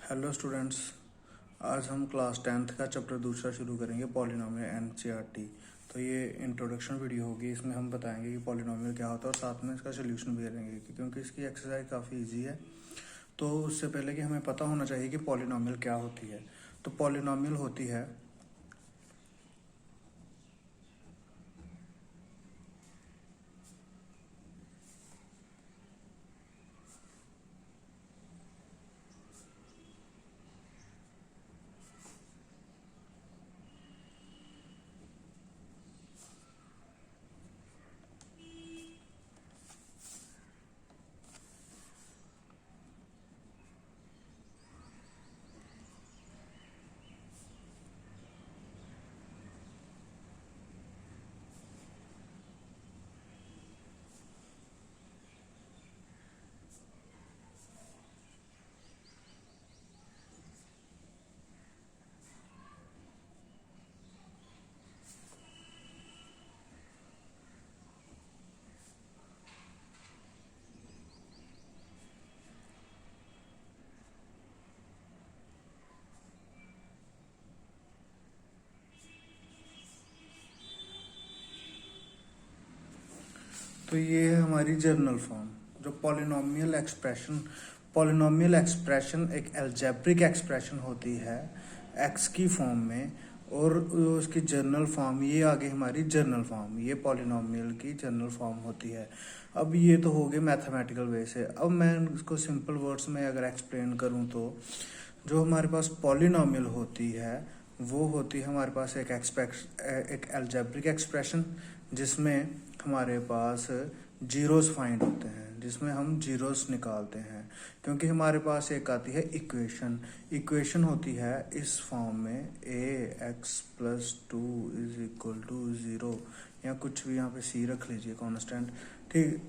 Hello students. आज हम class 10th का चैप्टर दूसरा शुरू करेंगे, पॉलिनोमियल एनसीईआरटी। तो ये इंट्रोडक्शन वीडियो होगी, इसमें हम बताएंगे कि पॉलिनोमियल क्या होता है और साथ में इसका सोल्यूशन भी करेंगे क्योंकि इसकी एक्सरसाइज काफ़ी इजी है। तो उससे पहले कि हमें पता होना चाहिए कि पॉलिनोमियल क्या होती है। तो पॉलिनोमियल होती है तो ये है हमारी जर्नल फॉर्म। जो पॉलिनोमियल एक्सप्रेशन एक अलजेब्रिक एक्सप्रेशन होती है एक्स की फॉर्म में, और उसकी जर्नल फॉर्म ये आगे हमारी जर्नल फॉर्म, ये पॉलिनोमियल की जर्नल फॉर्म होती है। अब ये तो हो गए मैथमेटिकल वे से। अब मैं इसको सिंपल वर्ड्स में अगर एक्सप्लेन करूँ तो जो हमारे पास पॉलिनोमियल होती है वो होती है हमारे पास एक अलजेब्रिक एक्सप्रेशन जिसमें हमारे पास जीरोस फाइंड होते हैं, जिसमें हम जीरोस निकालते हैं। क्योंकि हमारे पास एक आती है इक्वेशन होती है इस फॉर्म में ax+2 इज इक्वल टू 0, या कुछ भी यहाँ पे सी रख लीजिए कांस्टेंट। ठीक,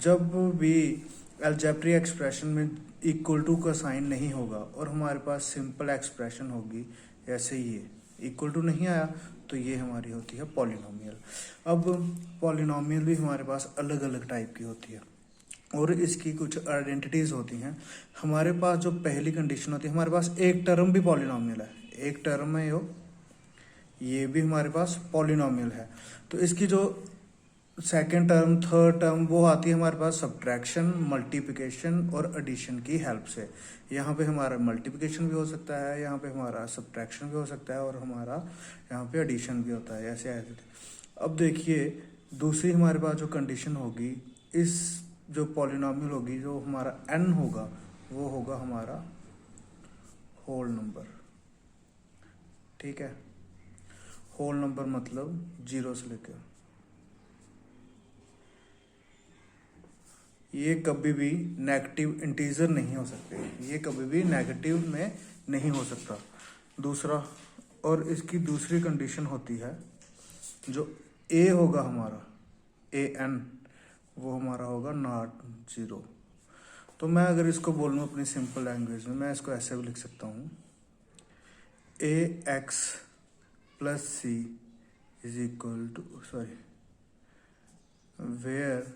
जब भी अलजेब्रिक एक्सप्रेशन में इक्वल टू का साइन नहीं होगा और हमारे पास सिंपल एक्सप्रेशन होगी, ऐसे ही ये इक्वल टू नहीं आया तो ये हमारी होती है पॉलिनोमियल। अब पॉलिनोमियल भी हमारे पास अलग अलग टाइप की होती है और इसकी कुछ आइडेंटिटीज होती हैं। हमारे पास जो पहली कंडीशन होती है, हमारे पास एक टर्म भी पॉलिनोमियल है, एक टर्म है ये भी हमारे पास पॉलिनोमियल है। तो इसकी जो सेकेंड टर्म, थर्ड टर्म, वो आती है हमारे पास सब्ट्रैक्शन, मल्टीप्लिकेशन और एडिशन की हेल्प से। यहाँ पे हमारा मल्टीप्लिकेशन भी हो सकता है, यहाँ पे हमारा सब्ट्रैक्शन भी हो सकता है और हमारा यहाँ पे एडिशन भी होता है, ऐसे ऐसे। अब देखिए दूसरी हमारे पास जो कंडीशन होगी, इस जो पॉलिनोमियल होगी, जो हमारा n होगा वो होगा हमारा होल नंबर। ठीक है, होल नंबर मतलब जीरो से लेकर। ये कभी भी नेगेटिव इंटीजर नहीं हो सकते, ये कभी भी नेगेटिव में नहीं हो सकता। दूसरा, और इसकी दूसरी कंडीशन होती है जो ए होगा हमारा an, वो हमारा होगा नॉट जीरो। तो मैं अगर इसको बोलूँ अपनी सिंपल लैंग्वेज में, मैं इसको ऐसे भी लिख सकता हूँ ax+c is equal to where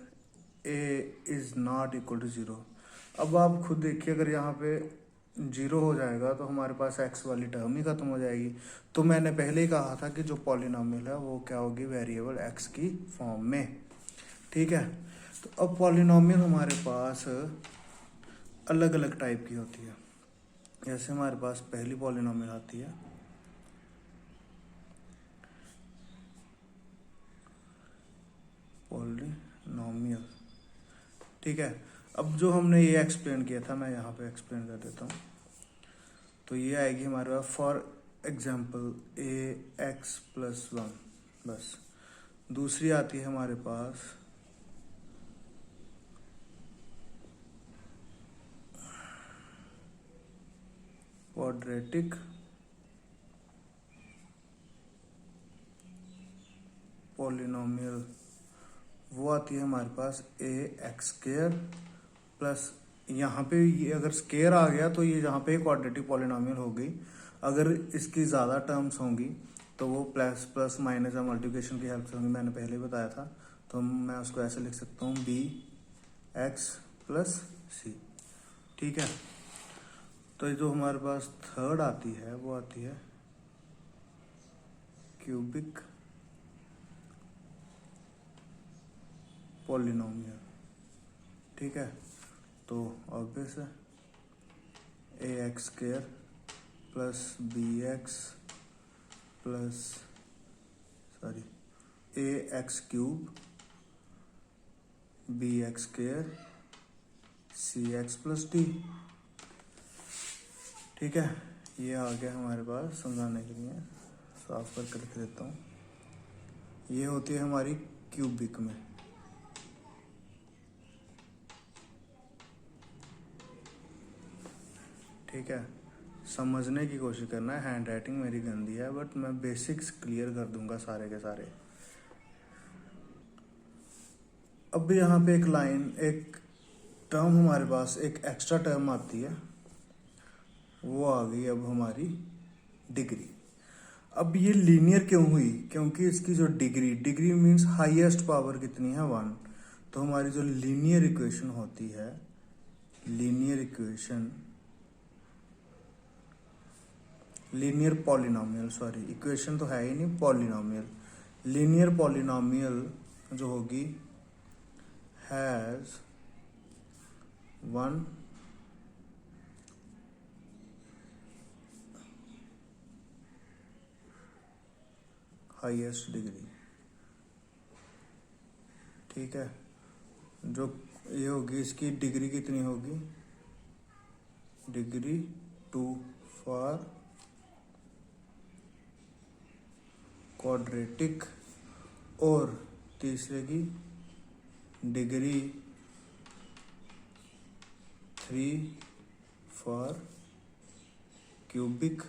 a is not equal to zero. अब आप खुद देखिए, अगर यहाँ पे जीरो हो जाएगा तो हमारे पास एक्स वाली टर्म ही खत्म हो जाएगी। तो मैंने पहले ही कहा था कि जो पॉलिनोमियल है वो क्या होगी, वेरिएबल एक्स की फॉर्म में। ठीक है, तो अब पॉलिनोमियल हमारे पास अलग अलग टाइप की होती है। जैसे हमारे पास पहली पॉलिनोमियल आती है पॉलिनोमियल। ठीक है, अब जो हमने ये एक्सप्लेन किया था, मैं यहाँ पे एक्सप्लेन कर देता हूँ। तो ये आएगी हमारे पास फॉर एग्जाम्पल ax+1, बस। दूसरी आती है हमारे पास क्वाड्रेटिक पॉलिनोमियल, वो आती है हमारे पास ax² प्लस, यहाँ पे ये अगर स्केयर आ गया तो ये यहाँ पे क्वाड्रेटिक पॉलिनोमियल हो गई। अगर इसकी ज़्यादा टर्म्स होंगी तो वो प्लस प्लस माइनस या मल्टीप्लिकेशन की हेल्प से होंगी, मैंने पहले ही बताया था। तो मैं उसको ऐसे लिख सकता हूँ bx+c। ठीक है, तो जो हमारे पास थर्ड आती है वो आती है क्यूबिक पॉलिनोमियल। ठीक है, तो ऑब्वियस है a x square plus b x plus a x cube b x square c x plus d. ठीक है, ये आ गया हमारे पास समझाने के लिए, साफ करके लिख देता हूँ। ये होती है हमारी क्यूबिक में। ठीक है, समझने की कोशिश करना है। हैंड राइटिंग मेरी गंदी है, बट मैं बेसिक्स क्लियर कर दूंगा सारे के सारे। अब यहाँ पे एक लाइन, एक टर्म हमारे पास, एक एक्स्ट्रा टर्म आती है, वो आ गई अब हमारी डिग्री। अब ये लीनियर क्यों हुई? क्योंकि इसकी जो डिग्री मीन्स हाईएस्ट पावर कितनी है, 1। तो हमारी जो लीनियर इक्वेशन होती है, लीनियर पॉलिनोमियल, सॉरी इक्वेशन तो है ही नहीं, पॉलिनोमियल। लीनियर पॉलिनोमियल जो होगी हैज 1 हाईएस्ट डिग्री। ठीक है, जो ये होगी इसकी डिग्री कितनी होगी, डिग्री 2 फॉर क्वाड्रेटिक, और तीसरे की डिग्री 3 फॉर क्यूबिक।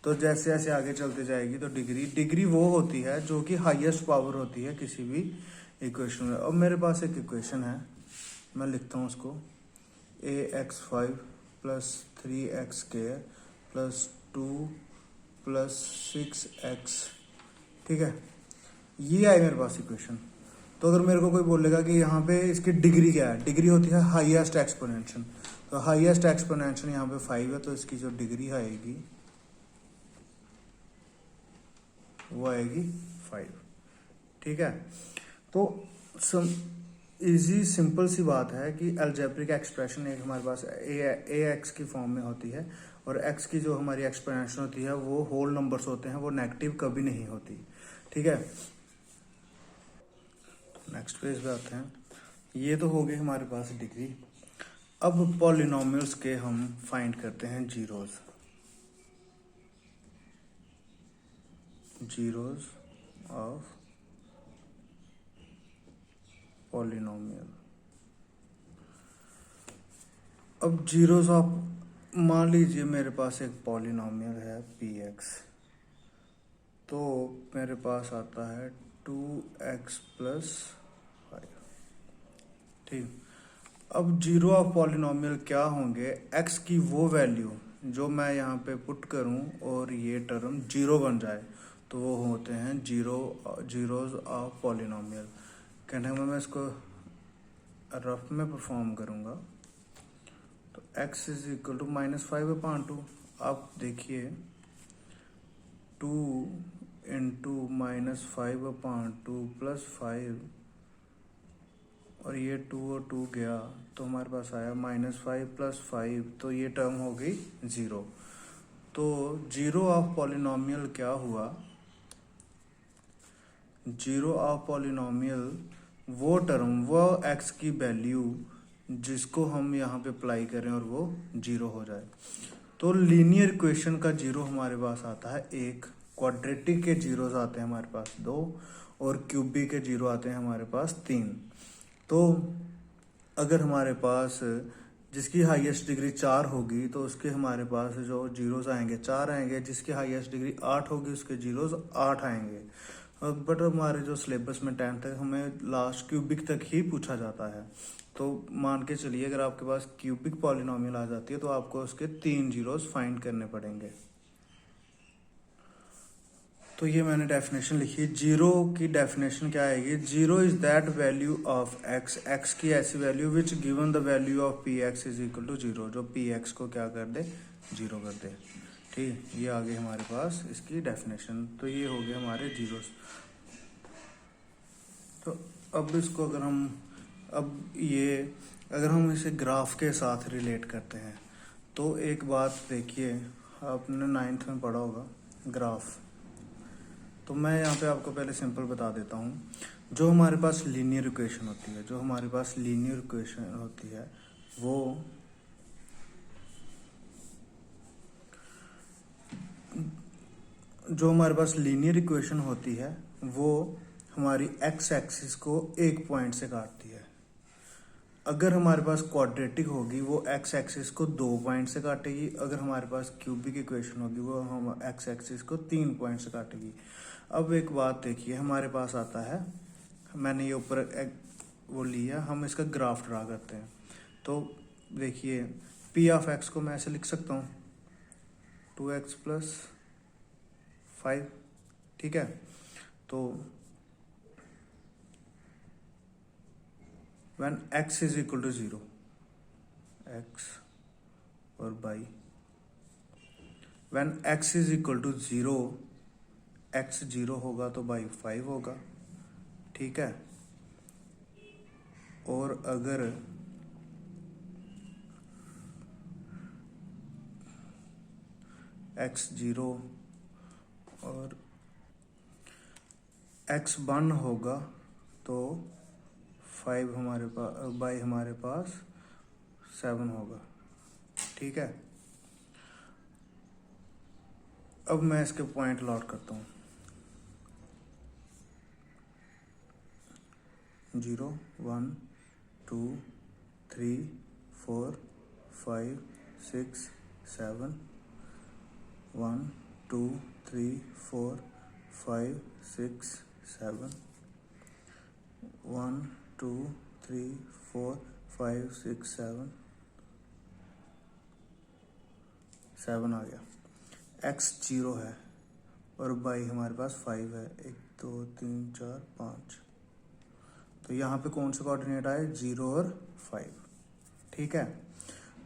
तो जैसे जैसे आगे चलते जाएगी तो डिग्री वो होती है जो कि हाईएस्ट पावर होती है किसी भी इक्वेशन में। अब मेरे पास एक इक्वेशन है, मैं लिखता हूँ उसको, ax5 plus 3x square plus 2 plus 6x। ठीक है, ये आई मेरे पास इक्वेशन। तो अगर मेरे को कोई बोलेगा कि यहाँ पे इसकी डिग्री क्या है, डिग्री होती है हाईएस्ट एक्सपोनेंशियल। तो हाईएस्ट एक्सपोनेंशियल यहाँ पे 5 है, तो इसकी जो डिग्री आएगी वो आएगी 5। ठीक है, तो इजी सिंपल सी बात है कि अलजेब्रिक एक्सप्रेशन एक हमारे पास ए एक्स की फॉर्म में होती है, और एक्स की जो हमारी एक्सपोनेंशियल होती है वो होल नंबर्स होते हैं, वो नेगेटिव कभी नहीं होती। ठीक है, नेक्स्ट पेज पे आते हैं। ये तो हो गई हमारे पास डिग्री। अब पॉलिनोमियल्स के हम फाइंड करते हैं जीरोज ऑफ पॉलिनोमियल। अब जीरोज ऑफ, मान लीजिए मेरे पास एक पॉलिनोमियल है px, तो मेरे पास आता है 2x प्लस 5। ठीक, अब जीरो ऑफ पॉलिनोमियल क्या होंगे, x की वो वैल्यू जो मैं यहाँ पे पुट करूँ और ये टर्म जीरो बन जाए, तो वो होते हैं जीरोज ऑफ पॉलिनोमियल। कहने में मैं इसको रफ में परफॉर्म करूँगा, तो x इज इक्वल टू -5/2। आप देखिए 2 इंटू -5/2 प्लस 5, और ये 2 और 2 गया तो हमारे पास आया -5 प्लस 5, तो ये टर्म हो गई 0। तो जीरो ऑफ पॉलिनोमियल क्या हुआ, जीरो ऑफ पॉलिनोमियल वो टर्म, वो x की वैल्यू जिसको हम यहाँ पे अप्लाई करें और वो जीरो हो जाए। तो लीनियर इक्वेशन का जीरो हमारे पास आता है 1, क्वाड्रेटिक के जीरोस आते हैं हमारे पास 2, और क्यूबिक के जीरो आते हैं हमारे पास 3। तो अगर हमारे पास जिसकी हाईएस्ट डिग्री 4 होगी तो उसके हमारे पास जो जीरोस आएंगे 4 आएंगे, जिसकी हाईएस्ट डिग्री 8 होगी उसके जीरोस 8 आएंगे। बट हमारे जो सिलेबस में 10 तक हमें लास्ट क्यूबिक तक ही पूछा जाता है। तो मान के चलिए अगर आपके पास क्यूबिक पॉलिनोमियल आ जाती है तो आपको उसके 3 जीरोस फाइंड करने पड़ेंगे। तो ये मैंने डेफिनेशन लिखी है। जीरो की डेफिनेशन क्या आएगी? Zero is that value of x, x की ऐसी value which given the value of p x is equal to zero, जो पी एक्स को क्या कर दे? जीरो कर दे। ठीक, ये आ गई हमारे पास इसकी डेफिनेशन। तो ये हो गए हमारे जीरोस। तो अब इसको अगर हम अगर हम इसे ग्राफ के साथ रिलेट करते हैं तो एक बात देखिए, आपने 9th में पढ़ा होगा ग्राफ। तो मैं यहाँ पे आपको पहले सिंपल बता देता हूँ। जो हमारे पास लीनियर इक्वेशन होती है वो हमारी एक्स एक्सिस को एक पॉइंट से काटती है। अगर हमारे पास क्वाड्रेटिक होगी वो एक्स एक्सिस को 2 पॉइंट से काटेगी। अगर हमारे पास क्यूबिक इक्वेशन होगी वो हम एक्स एक्सिस को 3 पॉइंट से काटेगी। अब एक बात देखिए, हमारे पास आता है, मैंने ये ऊपर वो लिया, हम इसका ग्राफ ड्रा करते हैं। तो देखिए पी ऑफ एक्स को मैं ऐसे लिख सकता हूँ 2x + 5, ठीक है। तो when x is equal to 0, x और y, when x is equal to 0, x 0 होगा तो y 5 होगा, ठीक है। और अगर x 0 और x 1 होगा तो 5 हमारे पास, y हमारे पास 7 होगा, ठीक है। अब मैं इसके पॉइंट लॉट करता हूँ। 0 1 2 3 4 5 6 7 1 2 3 4 5 6 7 1 2 3 4 5 6 7 7 आ गया। x 0 है और y हमारे पास 5 है, 1 2 3 4 5। तो यहाँ पे कौन से कोऑर्डिनेट आए? 0 और 5, ठीक है।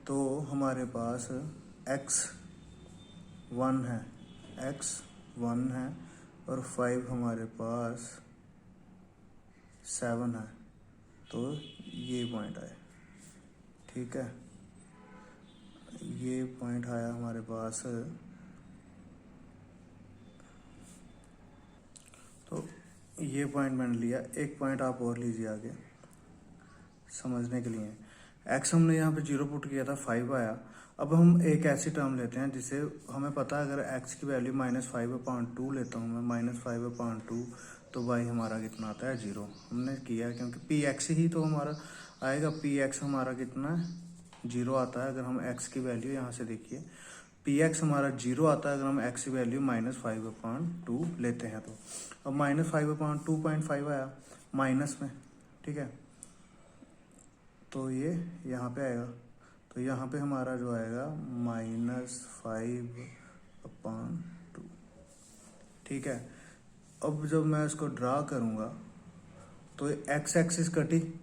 तो हमारे पास x 1 है और 5 हमारे पास 7 है, तो ये पॉइंट आया, ठीक है। ये पॉइंट आया हमारे पास। तो ये पॉइंट मैंने लिया। एक पॉइंट आप और लीजिए आगे समझने के लिए। x हमने यहाँ पे 0 पुट किया था, 5 आया। अब हम एक ऐसी टर्म लेते हैं जिसे हमें पता है, अगर x की वैल्यू -5/2 लेता हूँ मैं, -5/2, तो y हमारा कितना आता है? 0। हमने किया क्योंकि पी एक्स ही तो हमारा आएगा। पी एक्स हमारा कितना है? 0 आता है। अगर हम x की वैल्यू यहाँ से देखिए, पी एक्स हमारा 0 आता है अगर हम x की वैल्यू -5/2 लेते हैं। तो अब -5/2.5 आया माइनस में, ठीक है। तो ये यहाँ पे आएगा, तो यहाँ पे हमारा जो आएगा -5/2, ठीक है। अब जब मैं इसको ड्रा करूँगा तो एक्स एक्सिस कटी,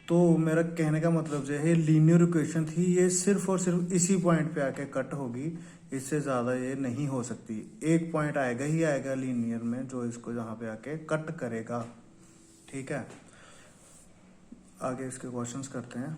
तो मेरा कहने का मतलब जो है लीनियर इक्वेशन थी, ये सिर्फ और सिर्फ इसी पॉइंट पे आके कट होगी, इससे ज़्यादा ये नहीं हो सकती। एक पॉइंट आएगा ही आएगा लीनियर में जो इसको यहाँ पे आके कट करेगा, ठीक है। आगे इसके क्वेश्चंस करते हैं।